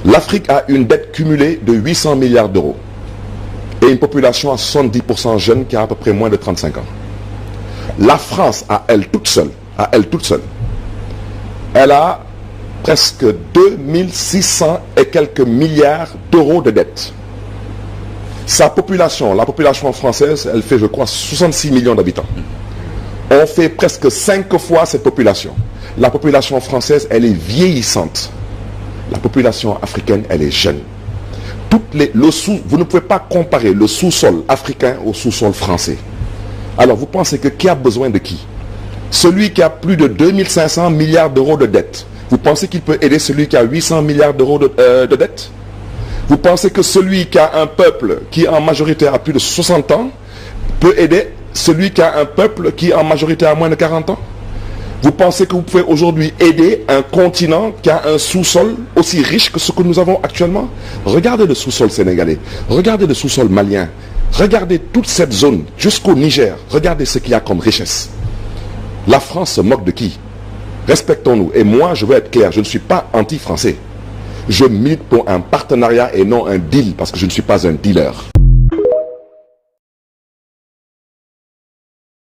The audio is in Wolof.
L'Afrique a une dette cumulée de 800 milliards d'euros et une population à 70% jeune qui a à peu près moins de 35 ans. La France, à elle toute seule, elle a presque 2600 et quelques milliards d'euros de dette. Sa population, la population française, elle fait, je crois, 66 millions d'habitants. On fait presque 5 fois cette population. La population française, elle est vieillissante. La population africaine, elle est jeune. Vous ne pouvez pas comparer le sous-sol africain au sous-sol français. Alors, vous pensez que qui a besoin de qui? Celui qui a plus de 2500 milliards d'euros de dette, vous pensez qu'il peut aider celui qui a 800 milliards d'euros de dette? Vous pensez que celui qui a un peuple qui en majorité a plus de 60 ans peut aider celui qui a un peuple qui en majorité a moins de 40 ans? Vous pensez que vous pouvez aujourd'hui aider un continent qui a un sous-sol aussi riche que ce que nous avons actuellement? Regardez le sous-sol sénégalais, regardez le sous-sol malien, regardez toute cette zone jusqu'au Niger, regardez ce qu'il y a comme richesse. La France se moque de qui? Respectons-nous. Et moi, je veux être clair, je ne suis pas anti-français. Je milite pour un partenariat et non un deal, parce que je ne suis pas un dealer.